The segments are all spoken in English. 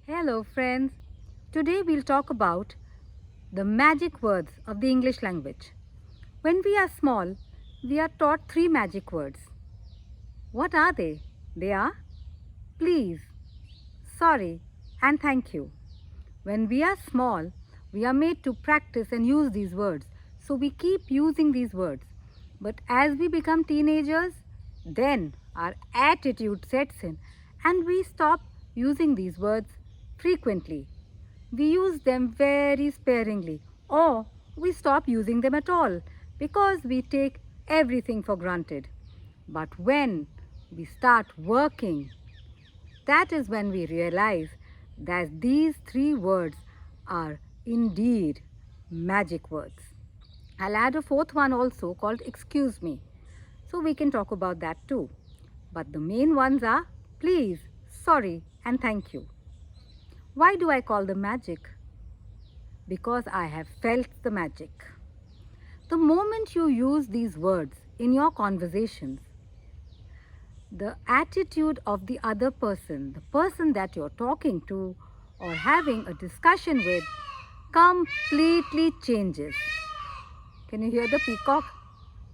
Hello friends. Today we'll talk about the magic words of the English language. When we are small, we are taught three magic words. What are they? They are please, sorry and thank you. When we are small, we are made to practice and use these words. So we keep using these words. But as we become teenagers, then our attitude sets in and we stop using these words frequently. We use them very sparingly or we stop using them at all because we take everything for granted. But when we start working, that is when we realize that these three words are indeed magic words. I'll add a fourth one also called excuse me. So we can talk about that too. But the main ones are please, sorry and thank you. Why do I call them magic? Because I have felt the magic. The moment you use these words in your conversations, the attitude of the other person, the person that you're talking to or having a discussion with, completely changes. Can you hear the peacock?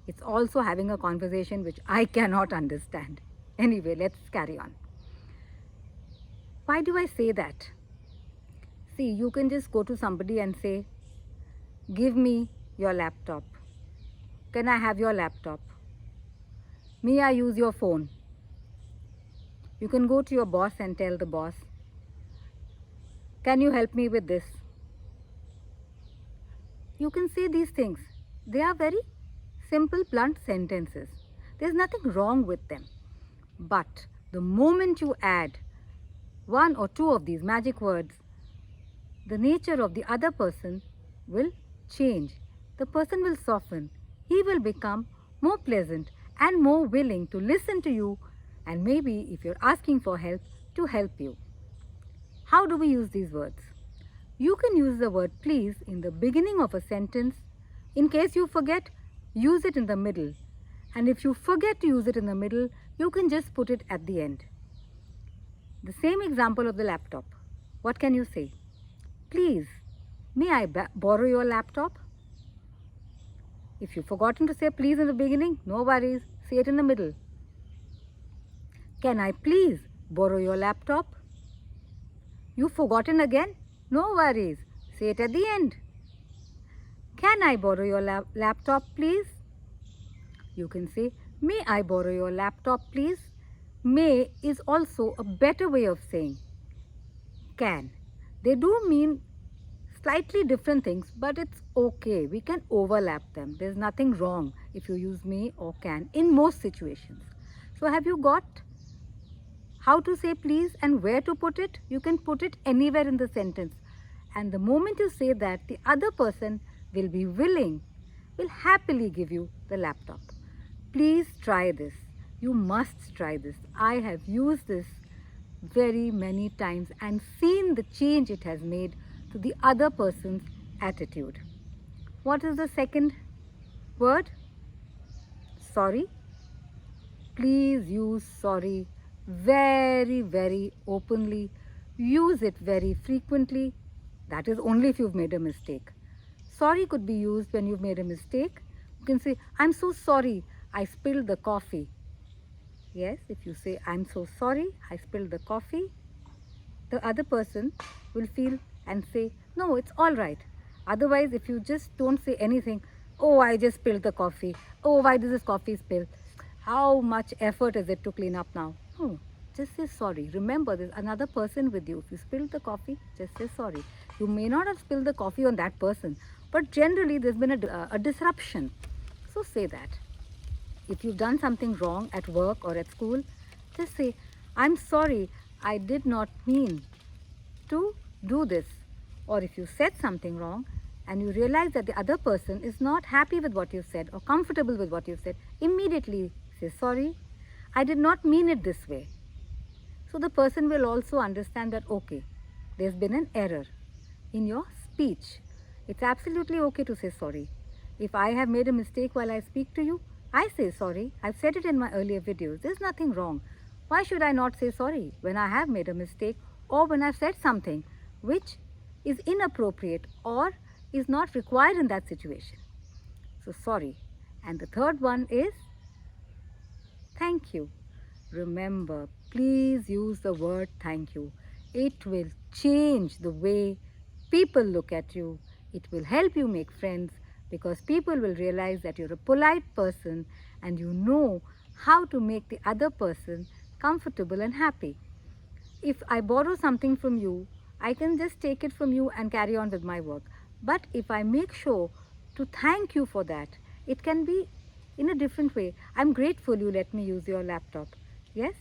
It's also having a conversation which I cannot understand. Anyway, let's carry on. Why do I say that? See, you can just go to somebody and say, give me your laptop. Can I have your laptop? May I use your phone? You can go to your boss and tell the boss, can you help me with this? You can say these things. They are very simple, blunt sentences. There's nothing wrong with them. But the moment you add one or two of these magic words, the nature of the other person will change. The person will soften. He will become more pleasant and more willing to listen to you and maybe if you're asking for help, to help you. How do we use these words? You can use the word please in the beginning of a sentence. In case you forget, use it in the middle. And if you forget to use it in the middle, you can just put it at the end. The same example of the laptop. What can you say? Please, may I borrow your laptop? If you've forgotten to say please in the beginning, no worries, say it in the middle. Can I please borrow your laptop? You've forgotten again? No worries, say it at the end. Can I borrow your laptop please? You can say, may I borrow your laptop please? May is also a better way of saying can. They do mean slightly different things, but it's okay. We can overlap them. There's nothing wrong if you use may or can in most situations. So have you got how to say please and where to put it? You can put it anywhere in the sentence. And the moment you say that, the other person will be willing, will happily give you the laptop. Please try this. You must try this. I have used this very many times and seen the change it has made to the other person's attitude. What is the second word? Sorry. Please use sorry very, very openly. Use it very frequently. That is only if you've made a mistake. Sorry could be used when you've made a mistake. You can say, I'm so sorry, I spilled the coffee. Yes, if you say, I'm so sorry, I spilled the coffee, the other person will feel and say, no, it's all right. Otherwise, if you just don't say anything, oh, I just spilled the coffee. Oh, why does this coffee spill? How much effort is it to clean up now? No, just say sorry. Remember, there's another person with you. If you spilled the coffee, just say sorry. You may not have spilled the coffee on that person, but generally there's been a disruption. So say that. If you've done something wrong at work or at school, just say, I'm sorry, I did not mean to do this. Or if you said something wrong and you realize that the other person is not happy with what you said or comfortable with what you said, immediately say, sorry, I did not mean it this way. So the person will also understand that, okay, there's been an error in your speech. It's absolutely okay to say sorry. If I have made a mistake while I speak to you, I say sorry. I've said it in my earlier videos. There's nothing wrong. Why should I not say sorry when I have made a mistake or when I've said something which is inappropriate or is not required in that situation. So sorry. And the third one is thank you. Remember, please use the word thank you. It will change the way people look at you. It will help you make friends because people will realize that you're a polite person and you know how to make the other person comfortable and happy. If I borrow something from you, I can just take it from you and carry on with my work. But if I make sure to thank you for that, it can be in a different way. I'm grateful you let me use your laptop. Yes?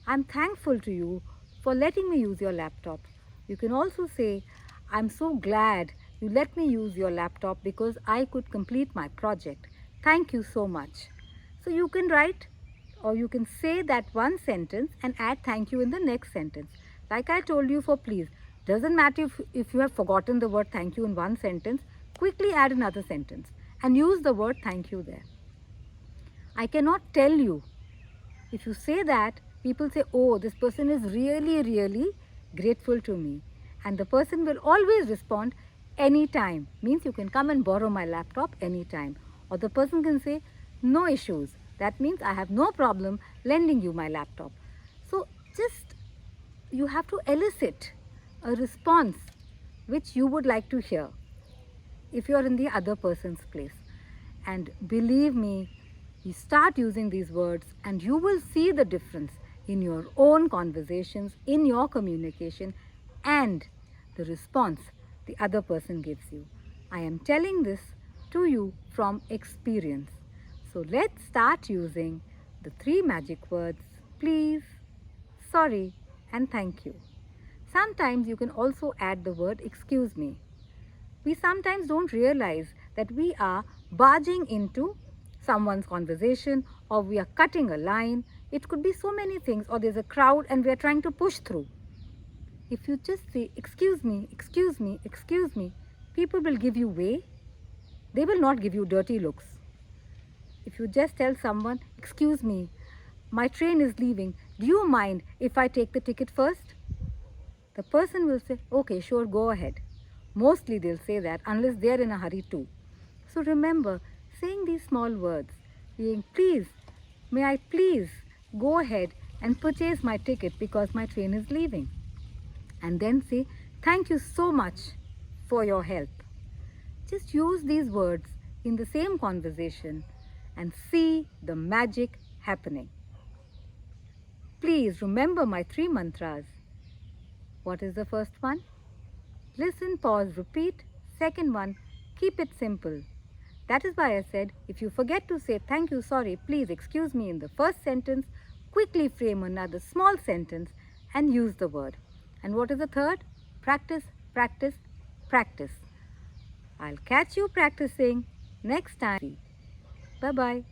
I'm thankful to you for letting me use your laptop. You can also say, I'm so glad you let me use your laptop because I could complete my project. Thank you so much. So you can write or you can say that one sentence and add thank you in the next sentence. Like I told you for please, doesn't matter if you have forgotten the word thank you in one sentence, quickly add another sentence and use the word thank you there. I cannot tell you. If you say that, people say, oh, this person is really, really grateful to me. And the person will always respond anytime. Means you can come and borrow my laptop anytime. Or the person can say, no issues. That means I have no problem lending you my laptop. So just you have to elicit a response which you would like to hear if you are in the other person's place. And believe me, you start using these words and you will see the difference in your own conversations, in your communication and the response the other person gives you. I am telling this to you from experience. So let's start using the 3 magic words, please, sorry and thank you. Sometimes you can also add the word excuse me. We sometimes don't realize that we are barging into someone's conversation or we are cutting a line. It could be so many things, or there's a crowd and we are trying to push through. If you just say, excuse me, excuse me, excuse me, people will give you way. They will not give you dirty looks. If you just tell someone, excuse me, my train is leaving, do you mind if I take the ticket first? The person will say, okay, sure, go ahead. Mostly they'll say that unless they're in a hurry too. So remember, saying these small words, being please, may I please go ahead and purchase my ticket because my train is leaving. And then say, thank you so much for your help. Just use these words in the same conversation and see the magic happening. Please remember my 3 mantras. What is the first one? Listen, pause, repeat. Second one, keep it simple. That is why I said, if you forget to say thank you, sorry, please, excuse me in the first sentence, quickly frame another small sentence and use the word. And what is the third? Practice, practice, practice. I'll catch you practicing next time. Bye-bye.